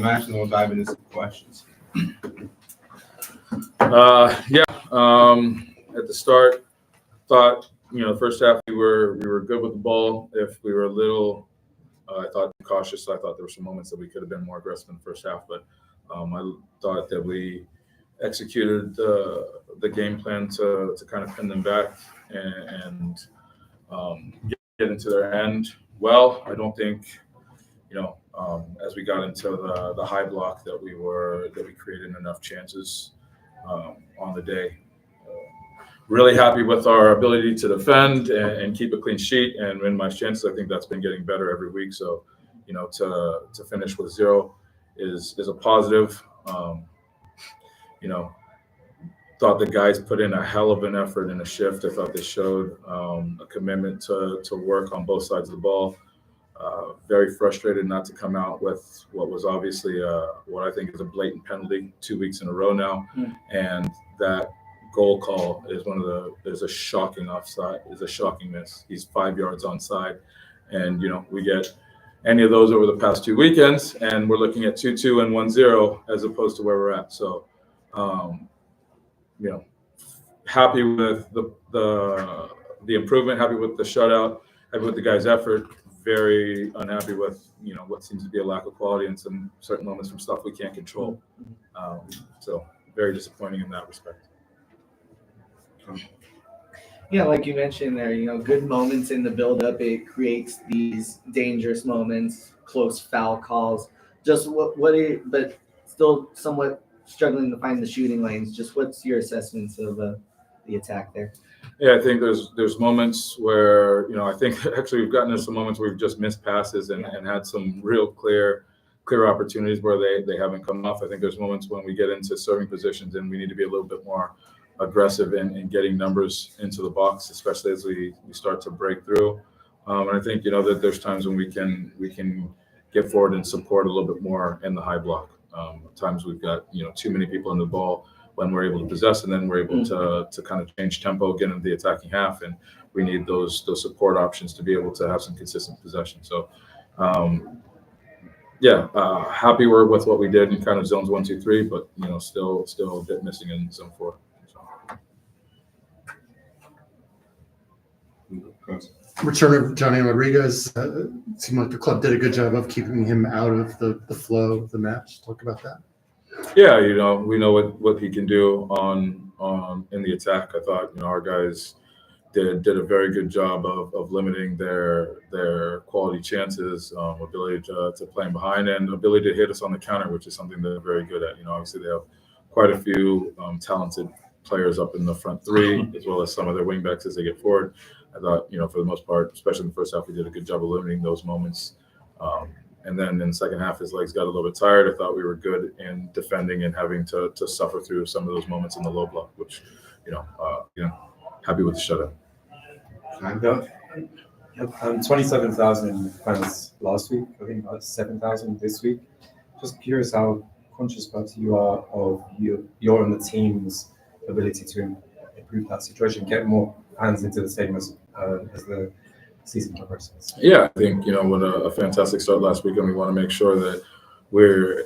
match, and then we'll dive into some questions. At the start, thought the first half we were good with the ball. If we were a little, I thought cautious. So I thought there were some moments that we could have been more aggressive in the first half, but I thought that we executed the game plan to kind of pin them back and get into their end. Well, I don't think as we got into the high block that we created enough chances on the day. Really happy with our ability to defend and keep a clean sheet and minimize chances. I think that's been getting better every week. So, to finish with 0 is a positive. Thought the guys put in a hell of an effort in a shift. I thought they showed a commitment to work on both sides of the ball. Very frustrated not to come out with what was obviously what I think is a blatant penalty 2 weeks in a row now. And that goal call is a shocking offside, is a shocking miss. He's 5 yards onside. And, we get any of those over the past 2 weekends, and we're looking at 2-2 and 1-0 as opposed to where we're at. So, happy with the improvement, happy with the shutout, happy with the guys' effort, very unhappy with, what seems to be a lack of quality in some certain moments from stuff we can't control. So very disappointing in that respect. Yeah, like you mentioned there, good moments in the build-up. It creates these dangerous moments, close foul calls. Just but still somewhat struggling to find the shooting lanes. Just what's your assessments of the attack there? Yeah, I think there's moments where, I think actually we've gotten into some moments where we've just missed passes and had some real clear opportunities where they haven't come off. I think there's moments when we get into serving positions and we need to be a little bit more aggressive in getting numbers into the box, especially as we start to break through. And I think, that there's times when we can get forward and support a little bit more in the high block. Times we've got, too many people in the ball when we're able to possess, and then we're able to kind of change tempo, get into the attacking half, and we need those support options to be able to have some consistent possession. So, happy with what we did in kind of zones 1, 2, 3, but still a bit missing in zone 4. Return of Johnny Rodriguez. Seemed like the club did a good job of keeping him out of the flow of the match. Talk about that. Yeah, we know what he can do on in the attack. I thought our guys did a very good job of limiting their quality chances, ability to play in behind, and ability to hit us on the counter, which is something they're very good at. Obviously they have quite a few talented players up in the front three, as well as some of their wingbacks as they get forward. I thought, for the most part, especially in the first half, we did a good job of limiting those moments. And then in the second half, his legs got a little bit tired. I thought we were good in defending and having to suffer through some of those moments in the low block, which, happy with the shutout. Kind of. 27,000 fans last week. I think about 7,000 this week. Just curious how conscious about you are of your and the team's ability to improve that situation, get more fans into the stadium as the season progresses. Yeah, I think with a fantastic start last week, and we want to make sure that we're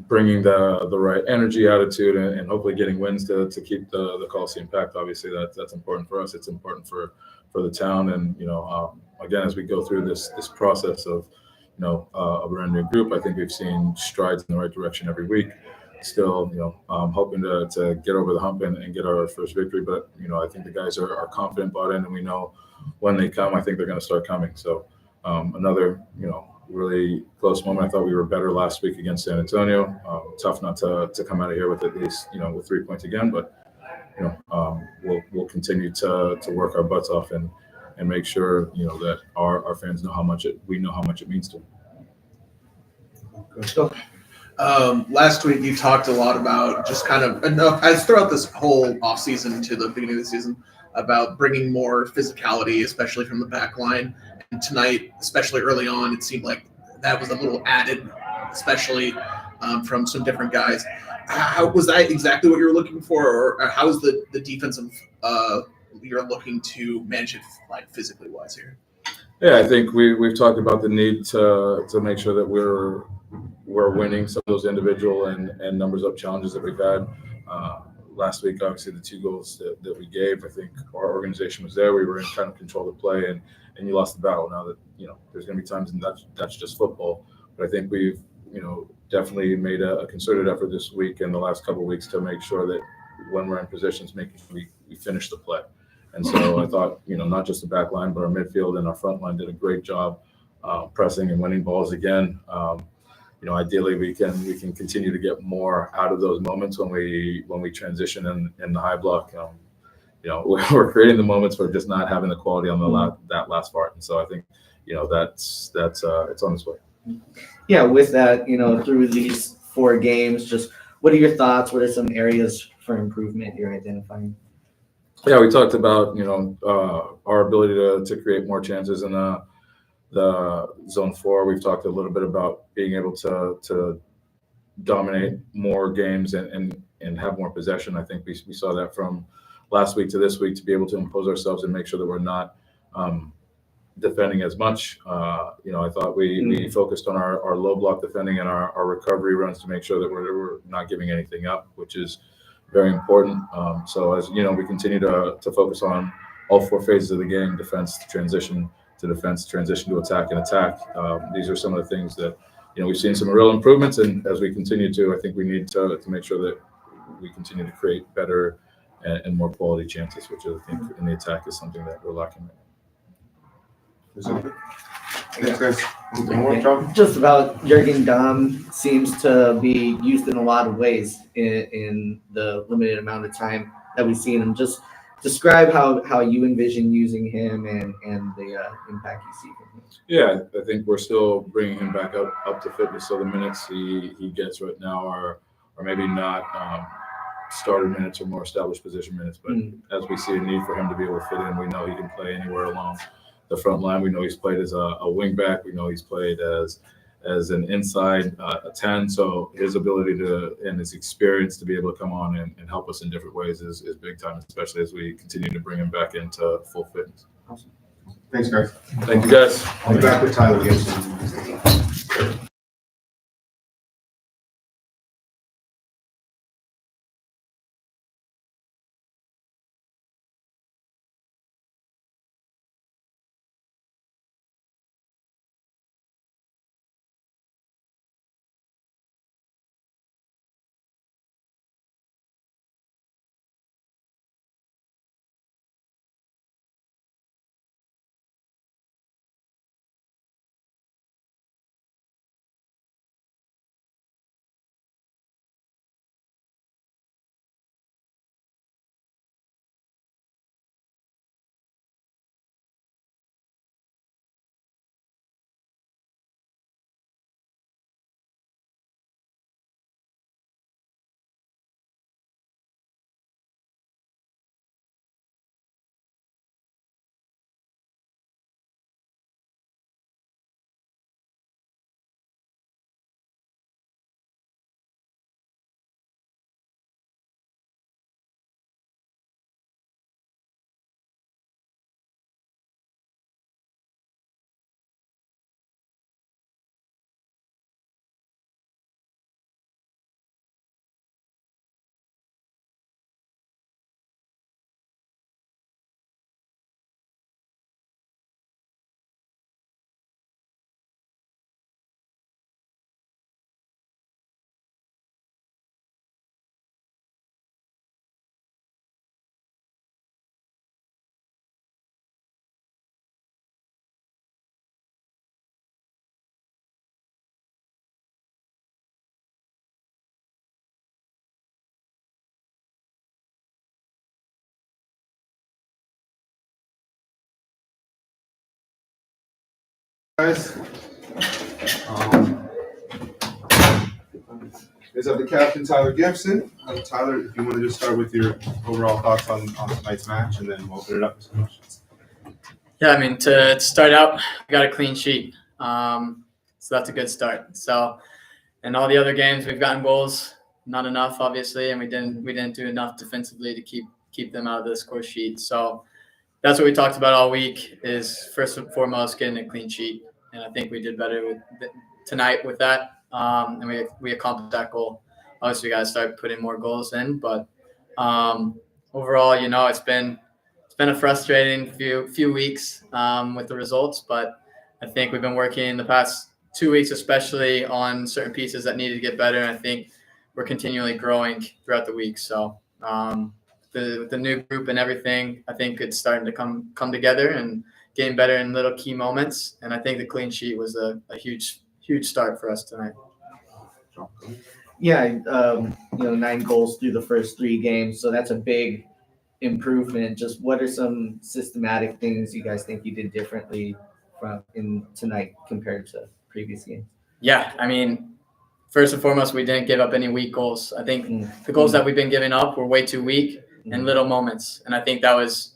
bringing the right energy, attitude, and hopefully getting wins to keep the Coliseum packed. Obviously, that's important for us. It's important for the town, and again, as we go through this process of a brand new group, I think we've seen strides in the right direction every week. Still, hoping to get over the hump and get our first victory. But, I think the guys are confident, bought in, and we know when they come, I think they're going to start coming. So another, really close moment. I thought we were better last week against San Antonio. Tough not to come out of here with at least, with 3 points again. But, we'll continue to work our butts off and make sure, that our fans know how much it means to them. Last week you talked a lot about just kind of enough as throughout this whole offseason to the beginning of the season about bringing more physicality, especially from the back line. And tonight, especially early on, it seemed like that was a little added, especially from some different guys. How was that exactly what you were looking for, or how is the defensive you're looking to manage it like physically wise here? Yeah, I think we've talked about the need to make sure that we're we're winning some of those individual and numbers up challenges that we've had. Last week, obviously, the 2 goals that we gave, I think our organization was there. We were in kind of control of the play, and you lost the battle. Now that, there's going to be times, and that's just football. But I think we've, definitely made a concerted effort this week and the last couple of weeks to make sure that when we're in positions, making sure we finish the play. And so I thought, not just the back line, but our midfield and our front line did a great job pressing and winning balls again. Ideally we can continue to get more out of those moments when we transition in the high block. We're creating the moments for just not having the quality on that last part. And so I think, that's it's on its way. Yeah, with that, through these 4 games, just what are your thoughts? What are some areas for improvement you're identifying? Yeah, we talked about, our ability to create more chances in the zone 4. We've talked a little bit about being able to dominate more games and have more possession. I think we saw that from last week to this week, to be able to impose ourselves and make sure that we're not defending as much. I thought we focused on our low block defending and our recovery runs to make sure that we're not giving anything up, which is very important. So as we continue to focus on all 4 phases of the game: defense, transition to defense, transition to attack, and attack. These are some of the things that we've seen some real improvements, and as we continue to, I think we need to make sure that we continue to create better and more quality chances, which I think in the attack is something that we're lacking right now. Thanks, guys. One more, John? Just about Jürgen Damm seems to be used in a lot of ways in the limited amount of time that we've seen him. Just describe how you envision using him and the impact you see from him. Yeah, I think we're still bringing him back up to fitness. So the minutes he gets right now are maybe not starter minutes or more established position minutes, but as we see a need for him to be able to fit in, we know he can play anywhere along the front line. We know he's played as a wing back. We know he's played as an inside a 10. So his ability and his experience to be able to come on and help us in different ways is big time, especially as we continue to bring him back into full fitness. Awesome. Thanks, guys. Thank you, guys. I'll be back with Tyler Gibson. Guys, is up the captain, Tyler Gibson. Tyler, if you want to just start with your overall thoughts on tonight's match, and then we'll open it up for some questions. Yeah, I mean, to start out, we got a clean sheet, so that's a good start. So, in all the other games, we've gotten goals, not enough, obviously, and we didn't do enough defensively to keep them out of the score sheet. So, that's what we talked about all week. Is first and foremost getting a clean sheet, and I think we did better tonight with that. and we accomplished that goal. Obviously, we got to start putting more goals in, but overall, it's been a frustrating few weeks with the results, but I think we've been working in the past 2 weeks, especially on certain pieces that needed to get better. And I think we're continually growing throughout the week. So the new group and everything, I think it's starting to come together and getting better in little key moments. And I think the clean sheet was a huge start for us tonight. Yeah, 9 goals through the first 3 games, so that's a big improvement. Just what are some systematic things you guys think you did differently in tonight compared to previous games? Yeah, I mean, first and foremost, we didn't give up any weak goals. I think the goals that we've been giving up were way too weak in little moments, and I think that was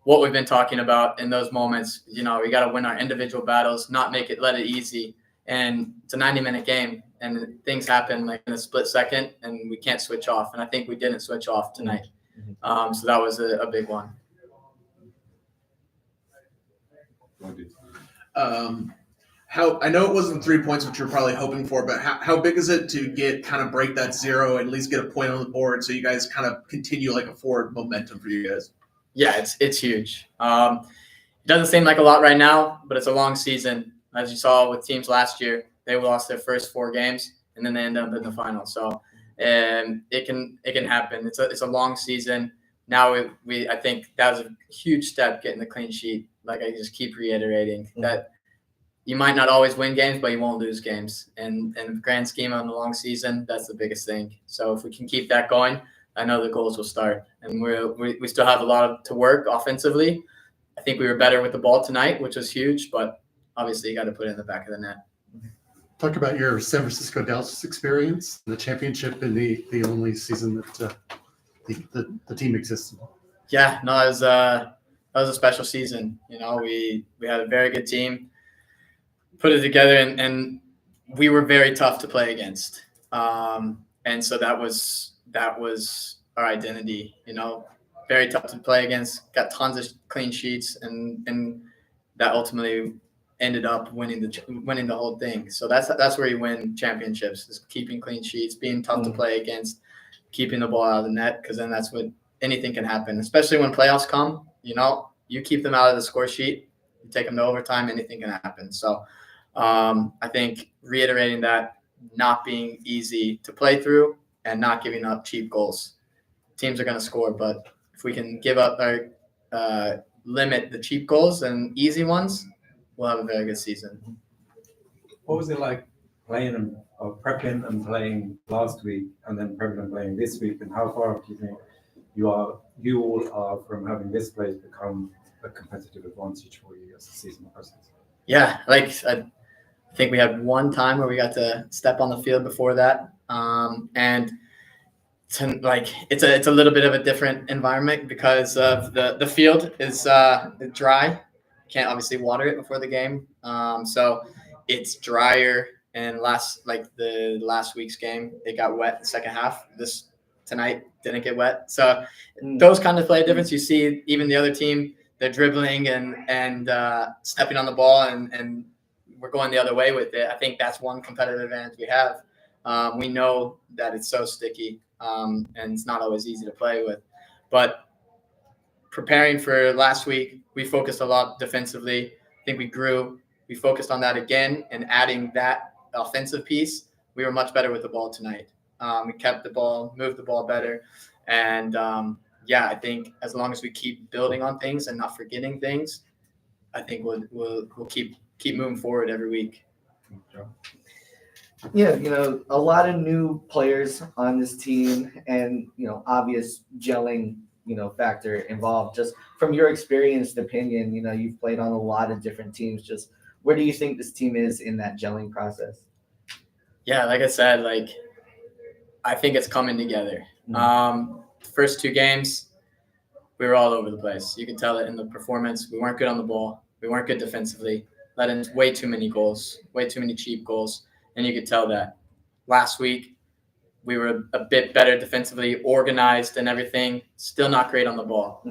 what we've been talking about in those moments. We got to win our individual battles, not let it easy. And it's a 90-minute game, and things happen like in a split second, and we can't switch off. And I think we didn't switch off tonight. So that was a big one. How I know it wasn't 3 points, which you're probably hoping for, but how big is it to break that 0 and at least get a point on the board so you guys kind of continue like a forward momentum for you guys? Yeah, it's huge. It doesn't seem like a lot right now, but it's a long season. As you saw with teams last year, they lost their first 4 games and then they end up in the final. So it can happen. It's a long season. Now I think that was a huge step getting the clean sheet. Like I just keep reiterating that you might not always win games, but you won't lose games. And in the grand scheme of the long season, that's the biggest thing. So if we can keep that going, I know the goals will start. And we still have a lot to work offensively. I think we were better with the ball tonight, which was huge, but obviously you got to put it in the back of the net. Talk about your San Francisco Dallas experience, the championship, and the only season that the team existed. Yeah, no, that was a special season. We had a very good team, put it together, and we were very tough to play against. And so that was our identity. Very tough to play against. Got tons of clean sheets, and that ultimately ended up winning the whole thing. So that's where you win championships, is keeping clean sheets, being tough to play against, keeping the ball out of the net, because then that's what anything can happen, especially when playoffs come. You keep them out of the score sheet, you take them to overtime, anything can happen. So I think reiterating that, not being easy to play through and not giving up cheap goals. Teams are going to score, but if we can give up or limit the cheap goals and easy ones, we'll have a very good season. What was it like playing or prepping and playing last week, and then prepping and playing this week? And how far do you think you all are from having this place become a competitive advantage for you as the season progresses? Yeah, I think we had one time where we got to step on the field before that, and it's a little bit of a different environment because of the field is dry. Can't obviously water it before the game, so it's drier. And the last week's game, it got wet in the second half. Tonight didn't get wet, so those kind of play a difference. You see, even the other team, they're dribbling and stepping on the ball, and we're going the other way with it. I think that's one competitive advantage we have. We know that it's so sticky, and it's not always easy to play with. But preparing for last week, we focused a lot defensively. I think we grew. We focused on that again, and adding that offensive piece, we were much better with the ball tonight. We kept the ball, moved the ball better, and I think as long as we keep building on things and not forgetting things, I think we'll keep moving forward every week. Yeah, a lot of new players on this team, and obvious gelling factor involved. Just from your experienced opinion, you've played on a lot of different teams. Just where do you think this team is in that gelling process? Yeah, like I said, I think it's coming together. The first 2 games, we were all over the place. You can tell it in the performance. We weren't good on the ball. We weren't good defensively. Let in way too many goals, way too many cheap goals. And you could tell that. Last week, we were a bit better defensively, organized and everything, still not great on the ball.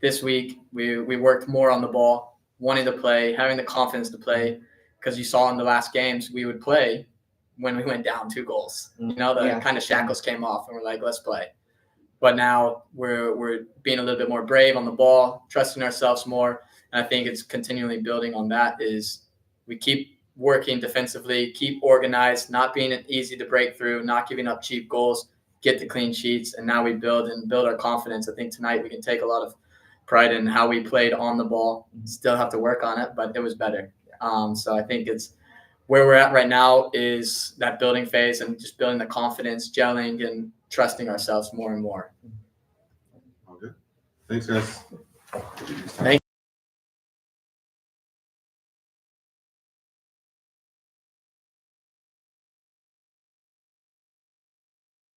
This week, we worked more on the ball, wanting to play, having the confidence to play, because you saw in the last games we would play when we went down 2 goals. You know, the Yeah. kind of shackles came off, and we're like, let's play. But now we're being a little bit more brave on the ball, trusting ourselves more. And I think it's continually building on that. Is we keep working defensively, keep organized, not being easy to break through, not giving up cheap goals, get the clean sheets, and now we build our confidence. I think tonight we can take a lot of pride in how we played on the ball. Still have to work on it, but it was better. So I think it's where we're at right now is that building phase and just building the confidence, gelling, and trusting ourselves more and more. All good. Thanks, guys. Thank